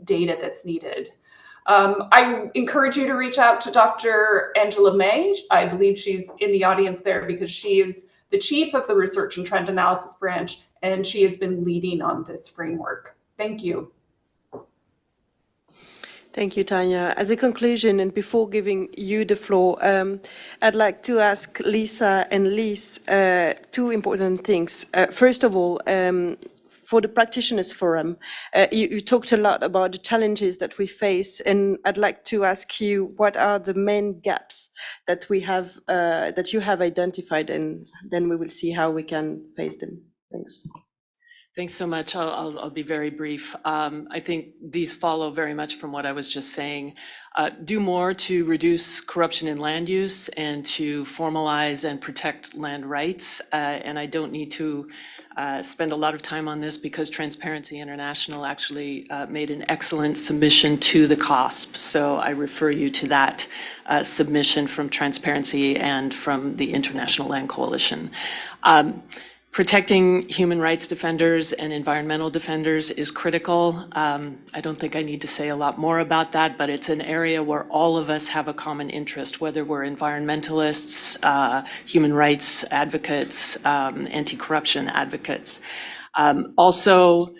data that's needed. I encourage you to reach out to Dr. Angela May. I believe she's in the audience there because she is the chief of the Research and Trend Analysis branch, and she has been leading on this framework. Thank you. Thank you, Tanya. As a conclusion, and before giving you the floor, I'd like to ask Lisa and Liz two important things. First of all, for the Practitioners Forum, you talked a lot about the challenges that we face, and I'd like to ask you, what are the main gaps that we have, that you have identified, and then we will see how we can face them. Thanks. Thanks so much. I'll be very brief. I think these follow very much from what I was just saying. Do more to reduce corruption in land use and to formalize and protect land rights. And I don't need to spend a lot of time on this because Transparency International actually made an excellent submission to the CoSP. So I refer you to that submission from Transparency and from the International Land Coalition. Protecting human rights defenders and environmental defenders is critical. I don't think I need to say a lot more about that, but it's an area where all of us have a common interest, whether we're environmentalists, human rights advocates, anti-corruption advocates. Also,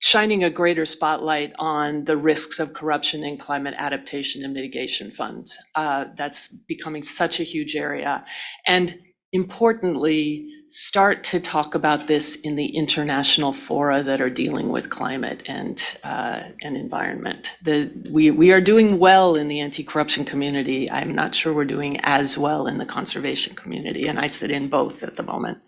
shining a greater spotlight on the risks of corruption in climate adaptation and mitigation funds. That's becoming such a huge area. And importantly, start to talk about this in the international fora that are dealing with climate and environment. We are doing well in the anti-corruption community. I'm not sure we're doing as well in the conservation community, and I sit in both at the moment.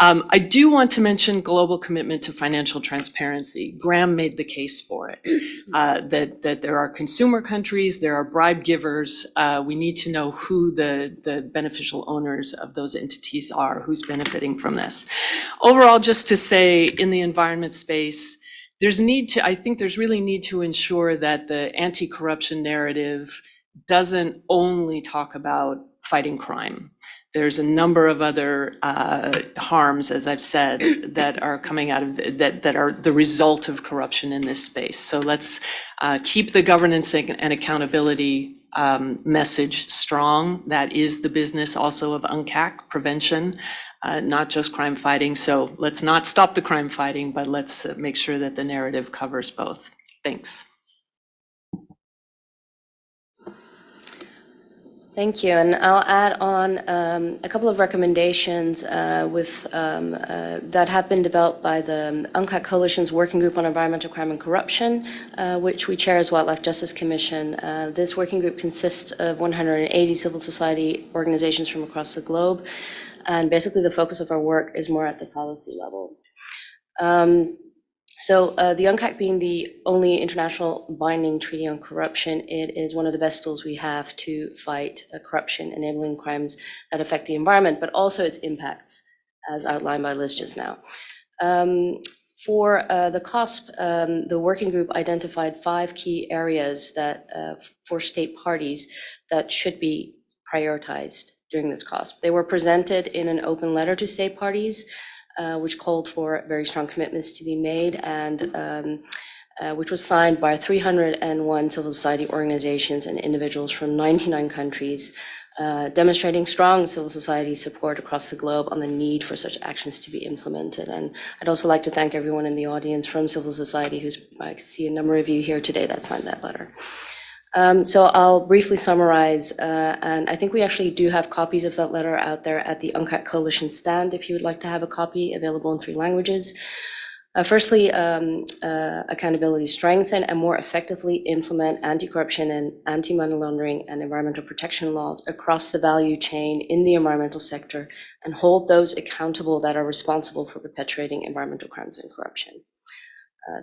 I do want to mention global commitment to financial transparency. Graham made the case for it, that there are consumer countries, there are bribe givers. We need to know who the beneficial owners of those entities are, who's benefiting from this. Overall, just to say, in the environment space, I think there's really need to ensure that the anti-corruption narrative doesn't only talk about fighting crime. There's a number of other harms, as I've said, that are coming out of that are the result of corruption in this space. So let's keep the governance and accountability message strong. That is the business also of UNCAC, prevention, not just crime fighting. So let's not stop the crime fighting, but let's make sure that the narrative covers both. Thanks. Thank you, and I'll add on a couple of recommendations that have been developed by the UNCAC Coalition's Working Group on Environmental Crime and Corruption, which we chair as Wildlife Justice Commission. This working group consists of 180 civil society organizations from across the globe, and basically the focus of our work is more at the policy level. So the UNCAC being the only international binding treaty on corruption, it is one of the best tools we have to fight corruption, enabling crimes that affect the environment, but also its impacts, as outlined by Liz just now. For the CoSP, the working group identified 5 key areas that for state parties that should be prioritized during this CoSP. They were presented in an open letter to state parties, which called for very strong commitments to be made, and which was signed by 301 civil society organizations and individuals from 99 countries, demonstrating strong civil society support across the globe on the need for such actions to be implemented. And I'd also like to thank everyone in the audience from civil society, I see a number of you here today that signed that letter. So I'll briefly summarize, and I think we actually do have copies of that letter out there at the UNCAC Coalition stand if you would like to have a copy, available in 3 languages. Firstly, accountability: strengthen and more effectively implement anti-corruption and anti-money laundering and environmental protection laws across the value chain in the environmental sector, and hold those accountable that are responsible for perpetuating environmental crimes and corruption.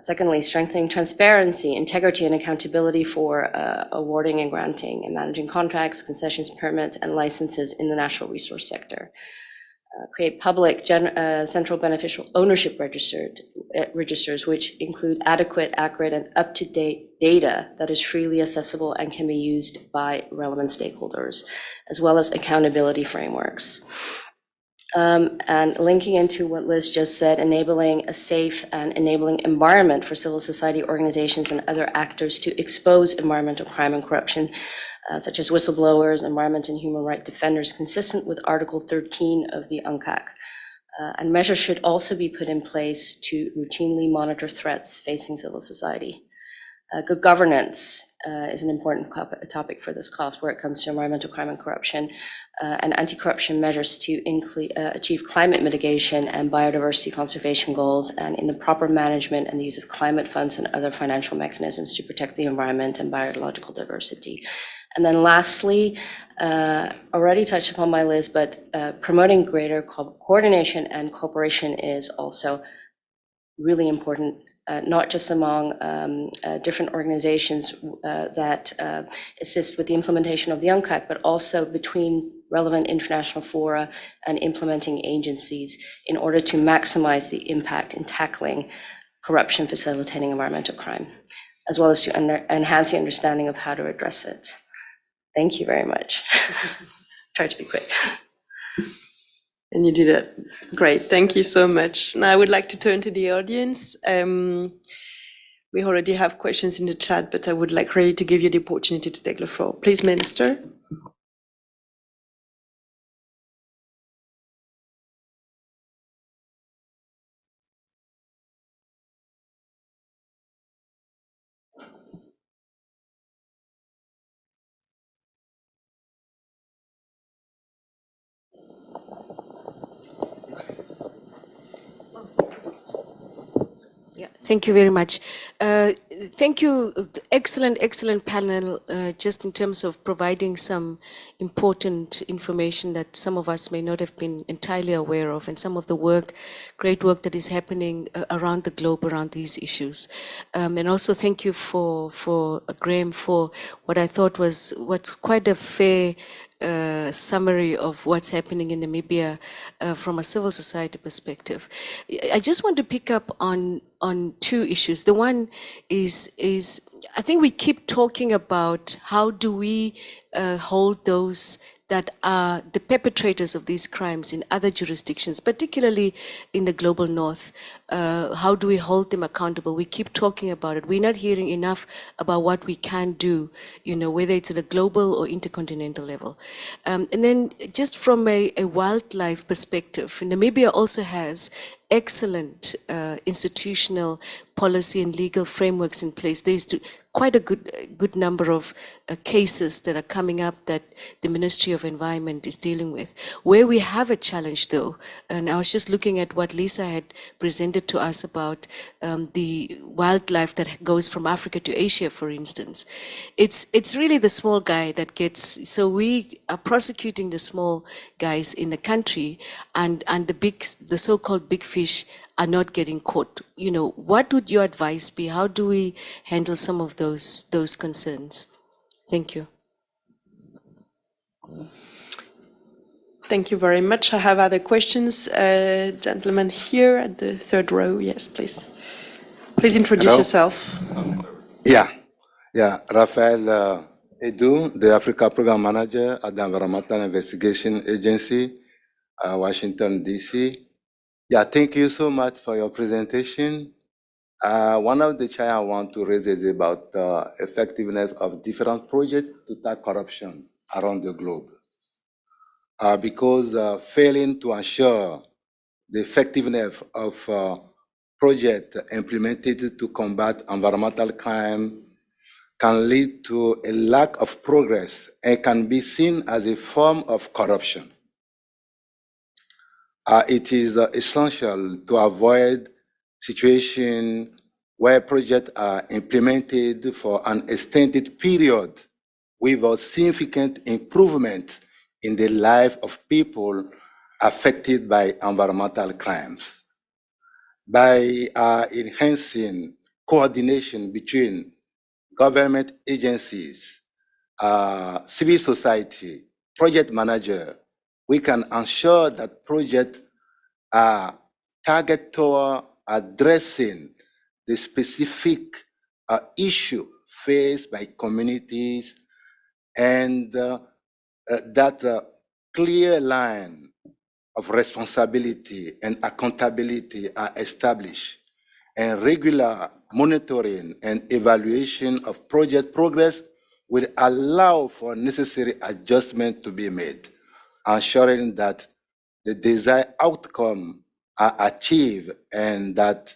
Secondly, strengthening transparency, integrity, and accountability for awarding and granting and managing contracts, concessions, permits, and licenses in the natural resource sector. Create public central beneficial ownership registers, which include adequate, accurate, and up-to-date data that is freely accessible and can be used by relevant stakeholders, as well as accountability frameworks. And linking into what Liz just said, enabling a safe and enabling environment for civil society organizations and other actors to expose environmental crime and corruption, such as whistleblowers, environment and human rights defenders, consistent with Article 13 of the UNCAC. And measures should also be put in place to routinely monitor threats facing civil society. Good governance is an important topic for this COP where it comes to environmental crime and corruption, and anti-corruption measures to achieve climate mitigation and biodiversity conservation goals, and in the proper management and the use of climate funds and other financial mechanisms to protect the environment and biological diversity. And then lastly, already touched upon by Liz, but promoting greater coordination and cooperation is also really important, not just among different organizations that assist with the implementation of the UNCAC, but also between relevant international fora and implementing agencies in order to maximize the impact in tackling corruption, facilitating environmental crime, as well as to enhance the understanding of how to address it. Thank you very much. Try to be quick. And you did it great. Thank you so much. Now I would like to turn to the audience. We already have questions in the chat, but I would like really to give you the opportunity to take the floor. Please, Minister. Yeah, thank you very much. Thank you, excellent panel, just in terms of providing some important information that some of us may not have been entirely aware of, and some of the great work that is happening around the globe around these issues. And also thank you for Graham for what I thought was quite a fair summary of what's happening in Namibia from a civil society perspective. I just want to pick up on 2 issues. The one is I think we keep talking about how do we hold those that are the perpetrators of these crimes in other jurisdictions, particularly in the global north. How do we hold them accountable? We keep talking about it. We're not hearing enough about what we can do, whether it's at a global or intercontinental level. And then just from a wildlife perspective, Namibia also has excellent institutional policy and legal frameworks in place. There's quite a good number of cases that are coming up that the Ministry of Environment is dealing with. Where we have a challenge though, and I was just looking at what Lisa had presented to us about the wildlife that goes from Africa to Asia, for instance. It's really the small guy that gets, so we are prosecuting the small guys in the country, and the so-called big fish are not getting caught. What would your advice be? How do we handle some of those concerns? Thank you. Thank you very much. I have other questions. Gentleman here at the 3rd row. Yes, please. Please introduce yourself. Yeah, Raphael Edu, the Africa Program Manager at the Environmental Investigation Agency, Washington, D.C. Yeah, thank you so much for your presentation. One of the challenges I want to raise is about the effectiveness of different projects to tackle corruption around the globe. Because failing to ensure the effectiveness of projects implemented to combat environmental crime can lead to a lack of progress and can be seen as a form of corruption. It is essential to avoid situations where projects are implemented for an extended period without significant improvement in the life of people affected by environmental crimes. By enhancing coordination between government agencies, civil society, project manager, we can ensure that projects are targeted toward addressing the specific issue faced by communities, and that clear line of responsibility and accountability are established, and regular monitoring and evaluation of project progress will allow for necessary adjustment to be made, ensuring that the desired outcome are achieved and that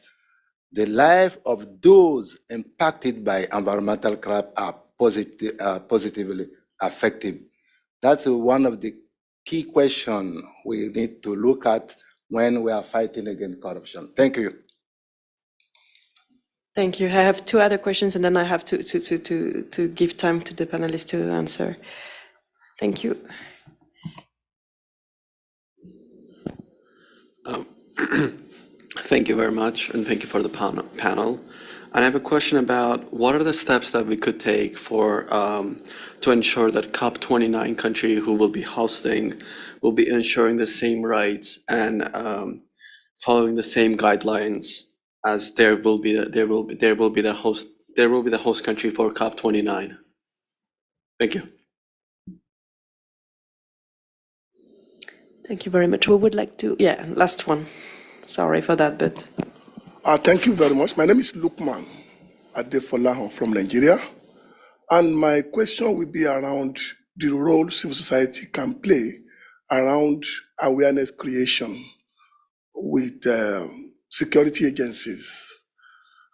the life of those impacted by environmental crime are positively affected. That's one of the key questions we need to look at when we are fighting against corruption. Thank you. Thank you. I have two other questions, and then I have to give time to the panelists to answer. Thank you. Thank you very much, and thank you for the panel. And I have a question about what are the steps that we could take for to ensure that COP29 country who will be hosting will be ensuring the same rights and following the same guidelines as there will be the host country for COP29. Thank you. Thank you very much. We would like to, last one. Sorry for that, but. Thank you very much. My name is Lukman Adefolahon from Nigeria. And my question will be around the role civil society can play around awareness creation with security agencies.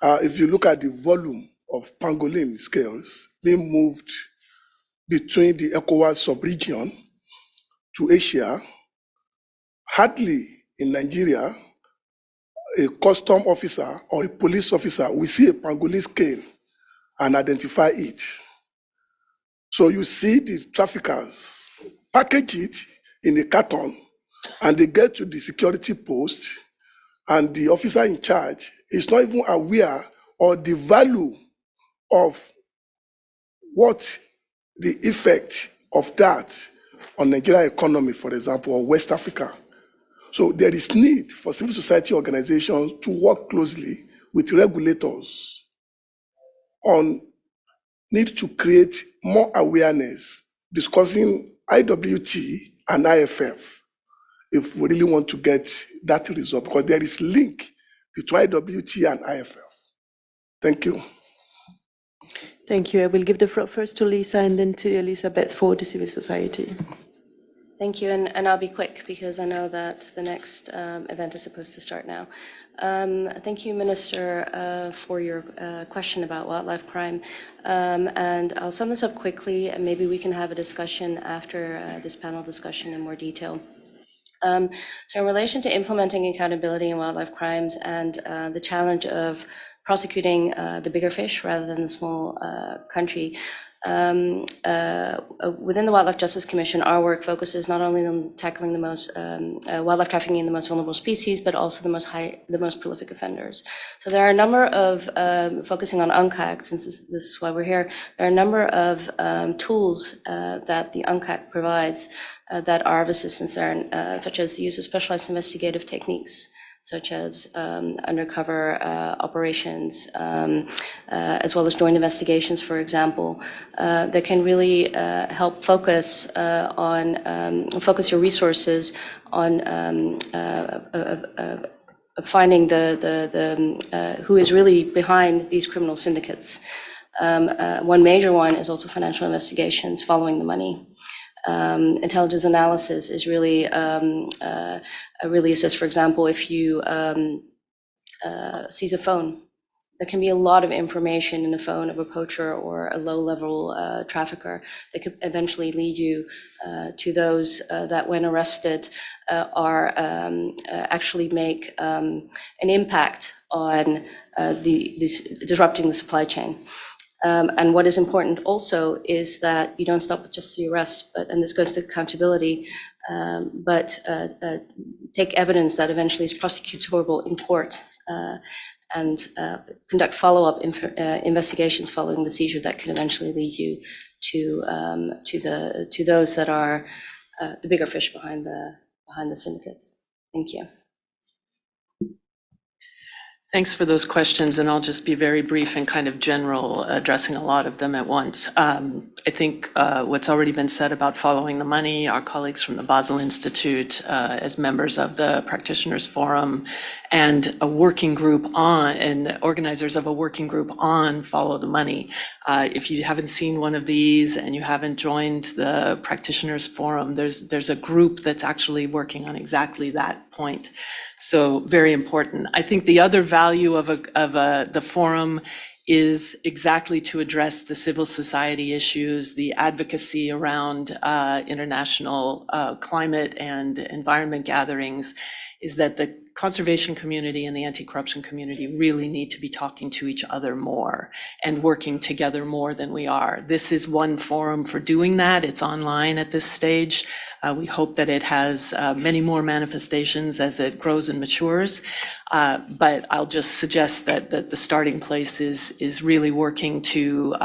If you look at the volume of pangolin scales being moved between the ECOWAS sub-region to Asia, hardly in Nigeria, a custom officer or a police officer will see a pangolin scale and identify it. So you see the traffickers package it in a carton and they get to the security post, and the officer in charge is not even aware of the value of what the effect of that on Nigerian economy, for example, or West Africa. So there is need for civil society organizations to work closely with regulators on need to create more awareness, discussing IWT and IFF if we really want to get that result, because there is link between IWT and IFF. Thank you. Thank you. I will give the floor first to Lisa and then to Elizabeth for the civil society. Thank you, and I'll be quick because I know that the next event is supposed to start now. Thank you, Minister, for your question about wildlife crime. And I'll sum this up quickly, and maybe we can have a discussion after this panel discussion in more detail. So in relation to implementing accountability in wildlife crimes and the challenge of prosecuting the bigger fish rather than the small country, within the Wildlife Justice Commission, our work focuses not only on tackling the most wildlife trafficking in the most vulnerable species, but also the most prolific offenders. So there are a number of, focusing on UNCAC, since this is why we're here, there are a number of tools that the UNCAC provides that are of assistance there, such as the use of specialized investigative techniques, such as undercover operations, as well as joint investigations, for example, that can really help focus focus your resources on finding who is really behind these criminal syndicates. One major one is also financial investigations following the money. Intelligence analysis is really assists. For example, if you seize a phone there can be a lot of information in the phone of a poacher or a low-level trafficker that could eventually lead you to those that, when arrested, are actually make an impact on disrupting the supply chain. And what is important also is that you don't stop with just the arrest, and this goes to accountability, but take evidence that eventually is prosecutable in court, and conduct follow-up investigations following the seizure that can eventually lead you to those that are the bigger fish behind the syndicates. Thank you. Thanks for those questions, and I'll just be very brief and kind of general, addressing a lot of them at once. I think what's already been said about following the money, our colleagues from the Basel Institute, as members of the Practitioners Forum, and a working group on, and organizers of a working group on Follow the Money. If you haven't seen one of these and you haven't joined the Practitioners Forum, there's a group that's actually working on exactly that point. So very important. I think the other value of the forum is exactly to address the civil society issues, the advocacy around international climate and environment gatherings, is that the conservation community and the anti-corruption community really need to be talking to each other more and working together more than we are. This is one forum for doing that. It's online at this stage. We hope that it has many more manifestations as it grows and matures. But I'll just suggest that the starting place is really working to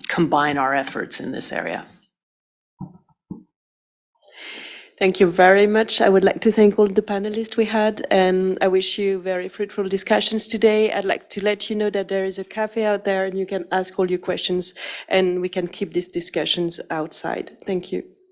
combine our efforts in this area. Thank you very much. I would like to thank all the panelists we had, and I wish you very fruitful discussions today. I'd like to let you know that there is a cafe out there and you can ask all your questions, and we can keep these discussions outside. Thank you.